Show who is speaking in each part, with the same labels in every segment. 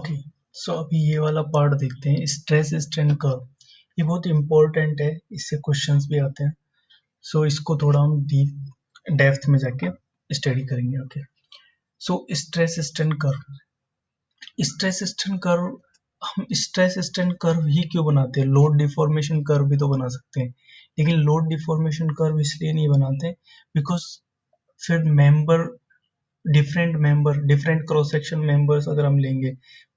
Speaker 1: Okay. सो अभी ये वाला पार्ट देखते हैं, स्ट्रेस स्ट्रेन कर्व। ये बहुत इंपॉर्टेंट है, इससे क्वेश्चंस भी आते हैं। सो इसको थोड़ा हम डीप डेप्थ में जाके स्टडी करेंगे। Okay. So stress strain curve, हम स्ट्रेस स्ट्रेन कर्व ही क्यों बनाते हैं? लोड डिफॉर्मेशन कर्व भी तो बना सकते हैं, लेकिन लोड डिफॉर्मेशन कर्व इसलिए नहीं बनाते बिकॉज फिर डिफरेंट क्रॉस सेक्शन मेंबर्स अगर हम लेंगे,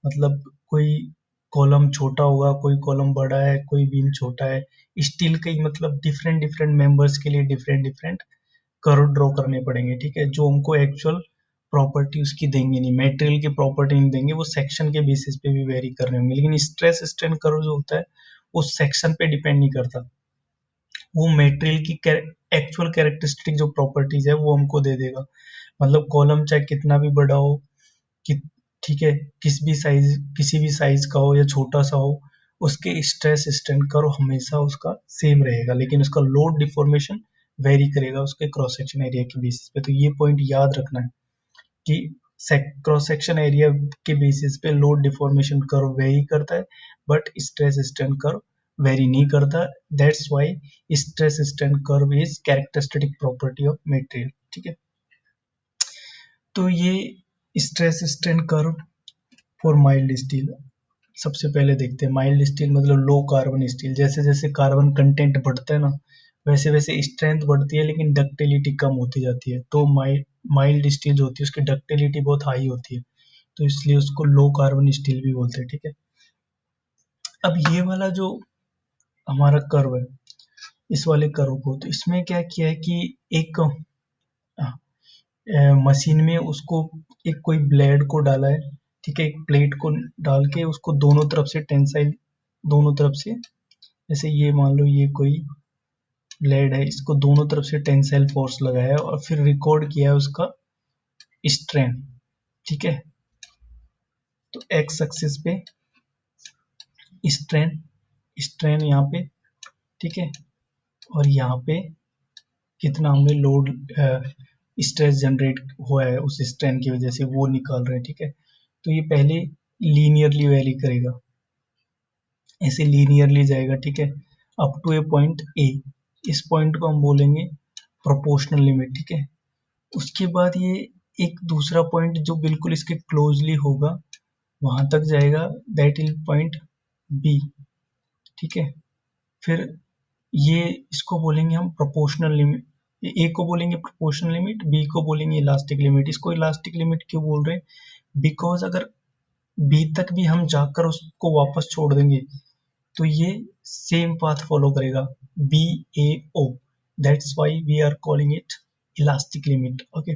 Speaker 1: मतलब कोई कॉलम छोटा होगा, कोई कॉलम बड़ा है, कोई बीम छोटा है, स्टील के ही मतलब डिफरेंट डिफरेंट मेंबर्स के लिए डिफरेंट डिफरेंट कर्व ड्रॉ करने पड़ेंगे। ठीक है, जो हमको एक्चुअल प्रॉपर्टी उसकी देंगे नहीं, मटेरियल की प्रॉपर्टी नहीं देंगे, वो सेक्शन के बेसिस पे भी वेरी कर रहे होंगे। लेकिन स्ट्रेस स्ट्रेन कर्व जो होता है वो सेक्शन पे डिपेंड नहीं करता, वो मटेरियल की एक्चुअल कैरेक्टरिस्टिक जो प्रॉपर्टीज है वो हमको दे देगा। मतलब कॉलम चाहे कितना भी बड़ा हो, कि ठीक है, किसी भी साइज का हो या छोटा सा हो, उसके स्ट्रेस स्ट्रेन कर्व हमेशा उसका सेम रहेगा, लेकिन उसका लोड डिफॉर्मेशन वेरी करेगा उसके क्रॉस सेक्शन एरिया के बेसिस पे। तो ये पॉइंट याद रखना है कि क्रॉस सेक्शन एरिया के बेसिस पे लोड डिफॉर्मेशन कर्व वेरी करता है, but stress strain curve very नहीं करता। That's why stress strain curve is characteristic property of material. ठीक है, तो ये stress strain curve for mild steel. सबसे पहले देखते हैं माइल्ड स्टील मतलब लो कार्बन स्टील। जैसे जैसे कार्बन कंटेंट बढ़ता है ना, वैसे वैसे स्ट्रेंथ बढ़ती है, लेकिन डक्टिलिटी कम होती जाती है। तो माइल्ड स्टील जो होती है उसकी डक्टिलिटी बहुत हाई होती है, तो इसलिए उसको लो कार्बन स्टील भी बोलते हैं। ठीक है, अब ये वाला जो हमारा कर्व है, इस वाले कर्व को, तो इसमें क्या किया है कि एक मशीन में उसको एक कोई ब्लेड को डाला है। ठीक है, एक प्लेट को डाल के उसको दोनों तरफ से टेंसाइल, दोनों तरफ से, जैसे ये मान लो ये कोई ब्लेड है, इसको दोनों तरफ से टेंसाइल फोर्स लगाया है और फिर रिकॉर्ड किया है उसका स्ट्रेन। ठीक है, तो एक्स एक्सिस पे स्ट्रेन, स्ट्रेन यहाँ पे, ठीक है, और यहाँ पे कितना हमने लोड स्ट्रेस जनरेट हुआ है उस स्ट्रेन की वजह से, वो निकाल रहे हैं। ठीक है, तो ये पहले लीनियरली वेरी करेगा, ऐसे लीनियरली जाएगा। ठीक है, up to a point A, इस पॉइंट को हम बोलेंगे प्रोपोर्शनल लिमिट। ठीक है, उसके बाद ये एक दूसरा पॉइंट जो बिल्कुल इसके क्लोजली होगा वहां तक जाएगा, दैट इज पॉइंट बी। ठीक है, फिर ये इसको बोलेंगे हम प्रोपोर्शनल लिमिट, ए को बोलेंगे प्रोपोर्शनल लिमिट, बी को बोलेंगे इलास्टिक लिमिट। इसको इलास्टिक लिमिट क्यों बोल रहे हैं? बिकॉज अगर बी तक भी हम जाकर उसको वापस छोड़ देंगे तो ये सेम पाथ फॉलो करेगा, B A O. That's why we are calling it elastic limit. Okay,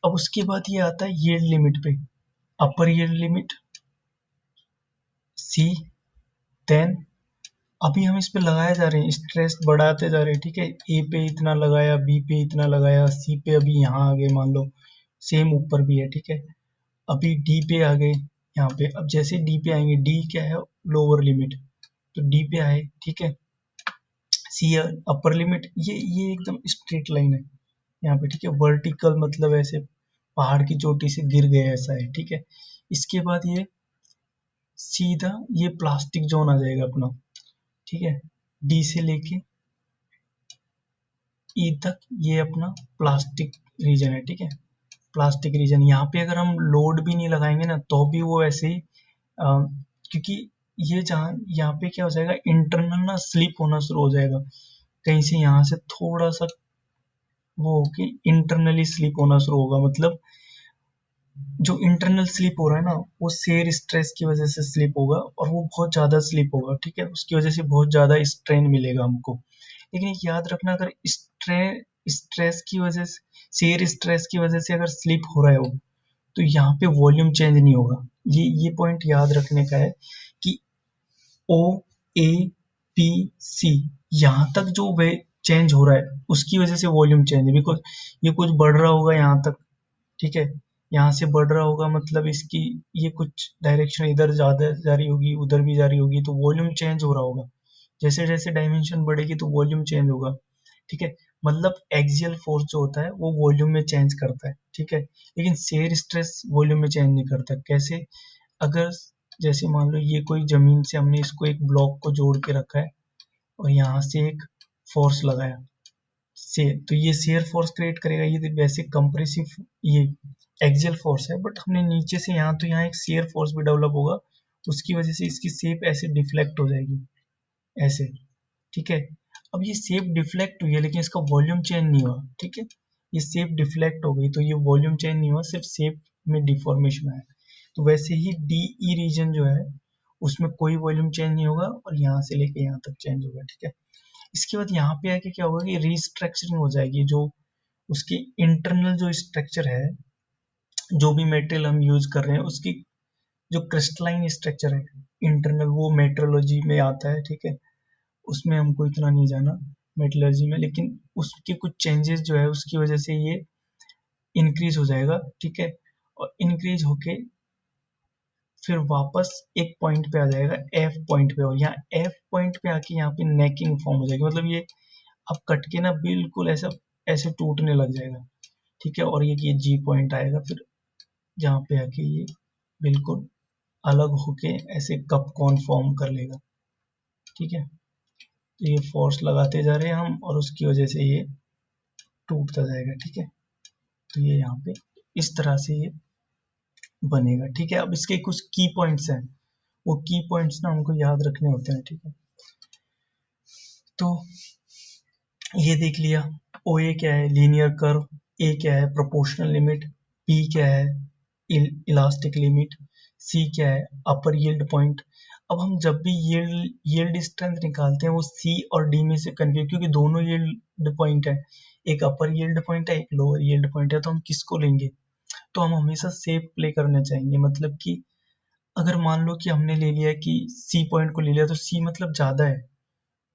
Speaker 1: अब उसके बाद ये आता है यील्ड लिमिट पे, upper yield limit C, then अभी हम इस पे लगाए जा रहे हैं, स्ट्रेस बढ़ाते जा रहे हैं। ठीक है, ए पे इतना लगाया, बी पे इतना लगाया, सी पे अभी यहाँ आ गए, मान लो सेम ऊपर भी है। ठीक है, अभी डी पे आ गए यहाँ पे। अब जैसे डी पे आएंगे, डी क्या है? लोअर लिमिट, तो डी पे आए। ठीक है, सी अपर लिमिट, ये एकदम स्ट्रेट लाइन है यहाँ पे। ठीक है, वर्टिकल मतलब ऐसे पहाड़ की चोटी से गिर गए ऐसा है। ठीक है, इसके बाद ये सीधा ये प्लास्टिक जोन आ जाएगा अपना। ठीक है, डी से लेके ई तक ये अपना प्लास्टिक रीजन है। ठीक है, प्लास्टिक रीजन, यहाँ पे अगर हम लोड भी नहीं लगाएंगे ना तो भी वो ऐसे ही क्योंकि ये जहाँ यहाँ पे क्या हो जाएगा, इंटरनल ना स्लिप होना शुरू हो जाएगा, कहीं से यहाँ से थोड़ा सा वो कि इंटरनली स्लिप होना शुरू होगा। मतलब जो इंटरनल स्लिप हो रहा है ना, वो शेयर स्ट्रेस की वजह से स्लिप होगा, और वो बहुत ज्यादा स्लिप होगा। ठीक है, उसकी वजह से बहुत ज्यादा स्ट्रेन मिलेगा हमको। लेकिन एक याद रखना, अगर स्ट्रेस की वजह से, शेयर स्ट्रेस की वजह से अगर स्लिप हो रहा है वो, तो यहाँ पे वॉल्यूम चेंज नहीं होगा। ये पॉइंट याद रखने का है कि ओ ए पी सी, यहाँ तक जो वे चेंज हो रहा है उसकी वजह से वॉल्यूम चेंज है, बिकॉज ये कुछ बढ़ रहा होगा यहाँ तक। ठीक है, यहाँ से बढ़ रहा होगा मतलब इसकी ये कुछ डायरेक्शन इधर ज्यादा जा रही होगी, उधर भी जा रही होगी, तो वॉल्यूम चेंज हो रहा होगा। जैसे जैसे डायमेंशन बढ़ेगी तो वॉल्यूम चेंज होगा। ठीक है, मतलब एक्सियल फोर्स जो होता है वो वॉल्यूम में चेंज करता है। ठीक है, लेकिन शेयर स्ट्रेस वॉल्यूम में चेंज नहीं करता। कैसे? अगर जैसे मान लो ये कोई जमीन से हमने इसको एक ब्लॉक को जोड़ के रखा है और यहाँ से एक फोर्स लगाया से, तो ये शेयर फोर्स क्रिएट करेगा। ये तो वैसे कंप्रेसिव ये एक्सियल फोर्स है, बट हमने नीचे से यहाँ तो यहाँ एक शेयर फोर्स भी डेवलप होगा, उसकी वजह से इसकी शेप ऐसे डिफ्लेक्ट हो जाएगी ऐसे, ठीक है। अब ये शेप डिफ्लेक्ट हुई है लेकिन इसका वॉल्यूम चेंज नहीं हुआ, ठीक है। ये शेप डिफ्लेक्ट हो गई तो ये वॉल्यूम चेंज नहीं हुआ, सिर्फ शेप में डिफॉर्मेशन आया। तो वैसे ही डी ई रीजन जो है उसमें कोई वॉल्यूम चेंज नहीं होगा और यहाँ से लेके यहाँ तक चेंज होगा, ठीक है। इसके बाद यहाँ पे आके क्या होगा कि रीस्ट्रक्चरिंग हो जाएगी, जो उसकी इंटरनल जो स्ट्रक्चर है, जो भी मेटेरियल हम यूज कर रहे हैं उसकी जो क्रिस्टलाइन स्ट्रक्चर है इंटरनल, वो मेट्रोलॉजी में आता है, ठीक है। उसमें हमको इतना नहीं जाना मेटलर्जी में, लेकिन उसके कुछ चेंजेस जो है उसकी वजह से ये इंक्रीज हो जाएगा, ठीक है। और इंक्रीज होके फिर वापस एक पॉइंट पे आ जाएगा एफ पॉइंट पे, और यहाँ एफ पॉइंट पे आके यहाँ पे नेकिंग फॉर्म हो जाएगी, मतलब ये अब कट के ना बिल्कुल ऐसा ऐसे टूटने लग जाएगा, ठीक है। और ये जी पॉइंट आएगा फिर जहाँ पे आके ये बिल्कुल अलग होके ऐसे कप कॉन फॉर्म कर लेगा, ठीक है। तो ये फोर्स लगाते जा रहे हैं हम और उसकी वजह से ये टूटता जाएगा, ठीक है। तो ये यहाँ पे इस तरह से ये बनेगा, ठीक है। अब इसके कुछ की पॉइंट्स हैं, वो की पॉइंट्स ना हमको याद रखने होते हैं, ठीक है। तो ये देख लिया, ओ ए क्या है, लीनियर कर्व, ए क्या है, प्रोपोर्शनल लिमिट, पी क्या है, इलास्टिक लिमिट, सी क्या है, अपर यील्ड पॉइंट। अब हम जब भी यील्ड स्ट्रेंथ निकालते हैं वो सी और डी में से कंफ्यूज, क्योंकि दोनों यील्ड पॉइंट है, एक अपर यील्ड पॉइंट है एक लोअर यील्ड पॉइंट है, तो हम किसको लेंगे। तो हम हमेशा सेफ प्ले करना चाहेंगे, मतलब कि अगर मान लो कि हमने ले लिया कि सी पॉइंट को ले लिया, तो सी मतलब ज्यादा है,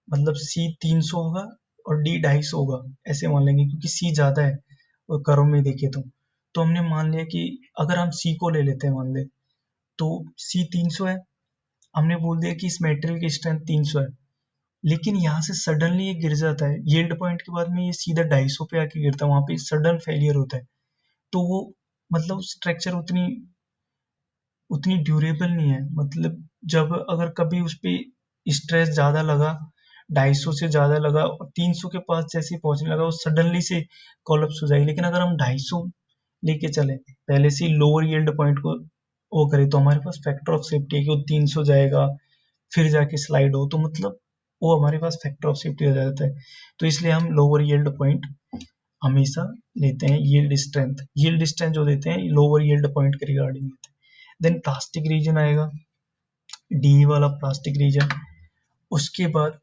Speaker 1: मतलब सी 300 होगा और डी 250 होगा, ऐसे मान लेंगे क्योंकि सी ज्यादा है और कर्व में देखे तो हमने मान लिया कि अगर हम सी को ले लेते हैं, मान ले तो सी 300 है, हमने बोल दिया कि इस मेटेरियल की स्ट्रेंथ 300 है, लेकिन यहाँ से सडनली ये गिर जाता है यील्ड पॉइंट के बाद में, ये सीधा 250 पे आके गिरता है, वहां पे सडन फेलियर होता है। तो वो मतलब स्ट्रक्चर उतनी उतनी ड्यूरेबल नहीं है, मतलब जब अगर कभी उस पर स्ट्रेस ज़्यादा लगा, 250 से ज़्यादा लगा और 300 के पास जैसे ही पहुंचने लगा वो सडनली से कोलप्स हो जाएगी। लेकिन अगर हम 250 लेके चले पहले से लोअर यील्ड पॉइंट को वो करें, तो हमारे पास फैक्टर ऑफ सेफ्टी है कि वो 300 जाएगा फिर जाके स्लाइड हो, तो मतलब वो हमारे पास फैक्टर ऑफ सेफ्टी हो जाता है। तो इसलिए हम लोअर यील्ड पॉइंट हमेशा लेते हैं, यील्ड स्ट्रेंथ जो देते हैं लोअर यील्ड पॉइंट के रिगार्डिंग देते हैं। देन प्लास्टिक रीजन आएगा, डी वाला प्लास्टिक रीजन। उसके बाद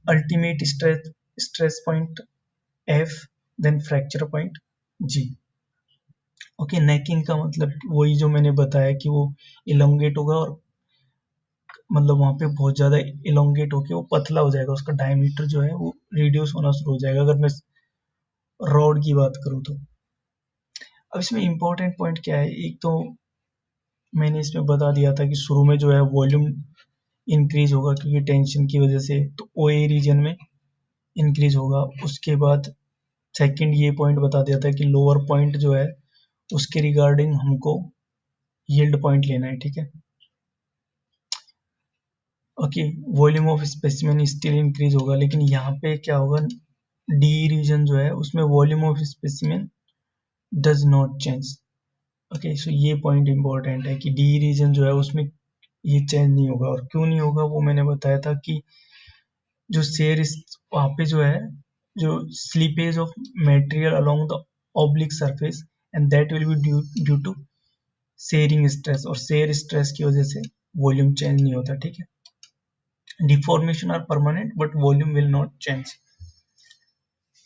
Speaker 1: ultimate stress point F, then fracture point G. Okay, necking का मतलब वही जो मैंने बताया कि वो इलोंगेट होगा और मतलब वहां पे बहुत ज्यादा इलोंगेट होके वो पतला हो जाएगा, उसका डायमीटर जो है वो रिड्यूस होना शुरू हो जाएगा, अगर मैं रॉड की बात करूँ तो। अब इसमें इंपॉर्टेंट पॉइंट क्या है, एक तो मैंने इसमें बता दिया था कि शुरू में जो है वॉल्यूम इंक्रीज होगा क्योंकि टेंशन की वजह से, तो ओ ए रीजन में इंक्रीज होगा। उसके बाद सेकंड ये पॉइंट बता दिया था कि लोअर पॉइंट जो है उसके रिगार्डिंग हमको यील्ड पॉइंट लेना है, ठीक है। Okay, volume of specimen still increase होगा, लेकिन यहाँ पे क्या होगा, डी रीजन जो है उसमें volume of specimen does not change. Okay, so ये पॉइंट इंपॉर्टेंट है कि डी रीजन जो है उसमें ये चेंज नहीं होगा, और क्यों नहीं होगा वो मैंने बताया था कि जो शेयर वहाँ पे जो है जो slippage of material along the oblique surface and that will be due to shearing stress, और शेयर स्ट्रेस की वजह से वॉल्यूम चेंज नहीं होता, ठीक है। Deformation are permanent but volume will not change.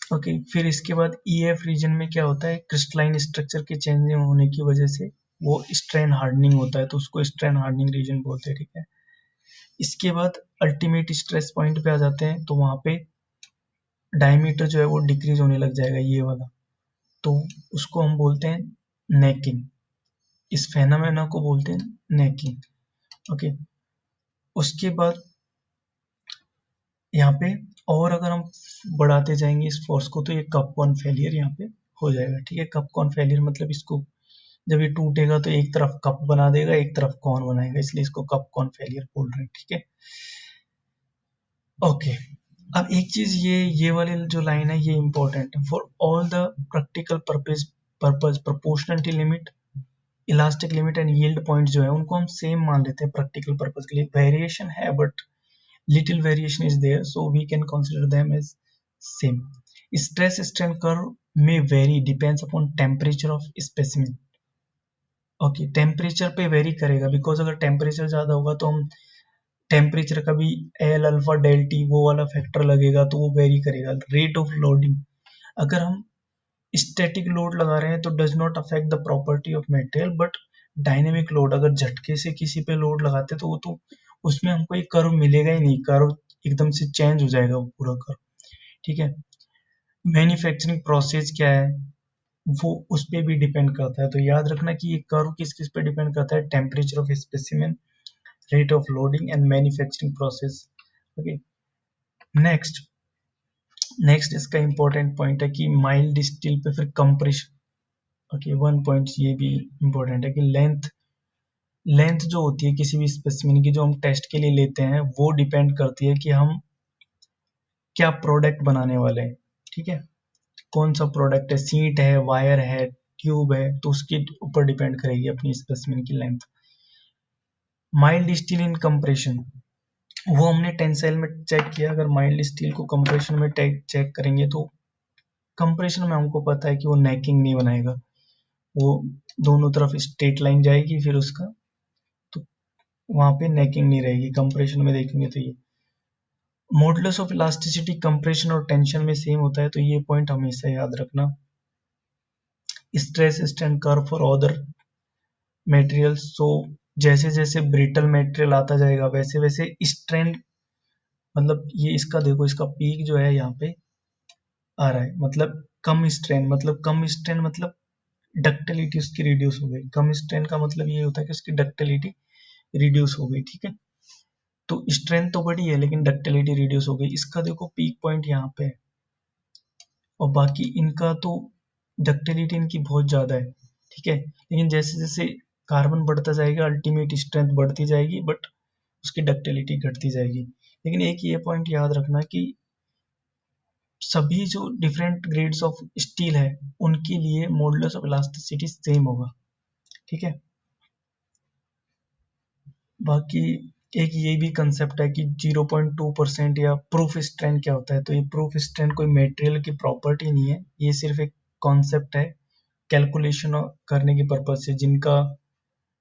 Speaker 1: Okay, फिर इसके बाद ई एफ रीजन में क्या होता है, क्रिस्टलाइन स्ट्रक्चर के चेंज होने की वजह से वो स्ट्रेन हार्डनिंग होता है, तो उसको स्ट्रेन हार्डनिंग रीजन बोलते हैं, ठीक है। इसके बाद अल्टीमेट स्ट्रेस पॉइंट पे आ जाते हैं, तो वहां पे डायमीटर जो है वो डिक्रीज होने लग जाएगा, ये वाला, तो उसको हम बोलते हैं नेकिंग। इस फेनामेना को बोलते हैं नेकिंग। ओके, उसके बाद यहाँ पे और अगर हम बढ़ाते जाएंगे इस फोर्स को, तो ये कप कॉन फेलियर यहाँ पे हो जाएगा, ठीक है। कप कॉन फेलियर मतलब इसको जब ये टूटेगा तो एक तरफ कप बना देगा, एक तरफ कॉन बनाएगा, इसलिए इसको कप कॉन फेलियर बोल रहे हैं, ठीक है। ओके, अब एक चीज, ये वाली जो लाइन है ये इंपॉर्टेंट है। For all the practical purpose proportionality limit, elastic limit and yield point जो है उनको हम सेम मान लेते हैं प्रैक्टिकल पर्पज के लिए। वेरिएशन है but little variation is there, so we can consider them as same. Stress strain curve may vary depends upon temperature of specimen. Okay, temperature पे वेरी करेगा, बिकॉज अगर टेम्परेचर ज़्यादा होगा तो हम टेम्परेचर का भी एल अल्फा डेल टी वो वाला फैक्टर लगेगा तो वो वेरी करेगा। रेट ऑफ लोडिंग, अगर हम स्टैटिक लोड लगा रहे हैं तो does not affect the property of material, but dynamic load अगर झटके से किसी पे लोड लगाते हैं तो वो तो उसमें हमको एक कर्व मिलेगा ही नहीं, कर्व एकदम से चेंज हो जाएगा वो पूरा कर्व, ठीक है। मैन्युफैक्चरिंग प्रोसेस क्या है वो उस पर भी डिपेंड करता है, तो याद रखना कि ये कर्व किस किस पे डिपेंड करता है, temperature of specimen, rate of loading and manufacturing process. Okay, next next इसका इंपॉर्टेंट पॉइंट है कि माइल्ड स्टील पे फिर कंप्रेशन। ओके, वन पॉइंट ये भी इम्पोर्टेंट है कि लेंथ लेंथ जो होती है किसी भी स्पेसिमेन की जो हम टेस्ट के लिए लेते हैं वो डिपेंड करती है कि हम क्या प्रोडक्ट बनाने वाले हैं, ठीक है। कौन सा प्रोडक्ट है, सीट है, वायर है, ट्यूब है, तो उसके ऊपर डिपेंड करेगी अपनी स्पेसिमेन की लेंथ। माइल्ड स्टील इन कंप्रेशन, वो हमने टेंसाइल में चेक किया, अगर माइल्ड स्टील को कंप्रेशन में चेक करेंगे तो कंप्रेशन में हमको पता है कि वो नेकिंग नहीं बनाएगा, वो दोनों तरफ स्ट्रेट लाइन जाएगी, फिर उसका तो वहां पे नेकिंग नहीं रहेगी। कंप्रेशन में देखेंगे तो ये मॉडुलस ऑफ इलास्टिसिटी कंप्रेशन और टेंशन में सेम होता है, तो ये पॉइंट हमेशा याद रखना। Stress strain curve for other materials, so जैसे जैसे ब्रिटल मटेरियल आता जाएगा वैसे वैसे स्ट्रेन, मतलब ये इसका देखो, इसका पीक जो है यहाँ पे आ रहा है, मतलब कम स्ट्रेन मतलब डक्टिलिटी उसकी रिड्यूस हो गई। कम स्ट्रेन का मतलब ये होता है कि उसकी डक्टिलिटी रिड्यूस हो गई, ठीक है। तो स्ट्रेंथ तो बढ़ी है लेकिन डक्टिलिटी रिड्यूस हो गई, इसका देखो पीक पॉइंट यहाँ पे है, और बाकी इनका तो डक्टिलिटी इनकी बहुत ज़्यादा है, ठीक है। लेकिन जैसे जैसे कार्बन बढ़ता जाएगा अल्टीमेट स्ट्रेंथ बढ़ती जाएगी, बट उसकी डक्टिलिटी घटती जाएगी। लेकिन एक ये पॉइंट याद रखना कि सभी जो डिफरेंट ग्रेड्स ऑफ स्टील है उनके लिए मॉडुलस ऑफ इलास्टिसिटी सेम होगा, ठीक है। बाकी एक ये भी कंसेप्ट है कि 0.2% या प्रूफ स्ट्रेंथ क्या होता है, तो ये प्रूफ स्ट्रेंथ कोई मटेरियल की प्रॉपर्टी नहीं है, ये सिर्फ एक कॉन्सेप्ट है कैलकुलेशन करने के पर्पज से, जिनका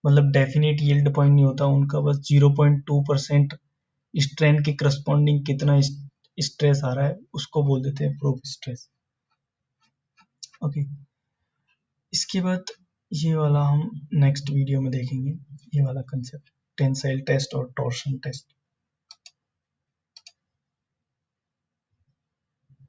Speaker 1: मतलब डेफिनेट यील्ड पॉइंट नहीं होता, उनका बस 0.2% स्ट्रेंथ के करस्पॉन्डिंग कितना स्ट्रेस आ रहा है उसको बोल देते हैं प्रूफ स्ट्रेस। ओके, इसके बाद ये वाला हम नेक्स्ट वीडियो में देखेंगे, ये वाला कंसेप्ट टेंसाइल टेस्ट और टॉर्शन टेस्ट।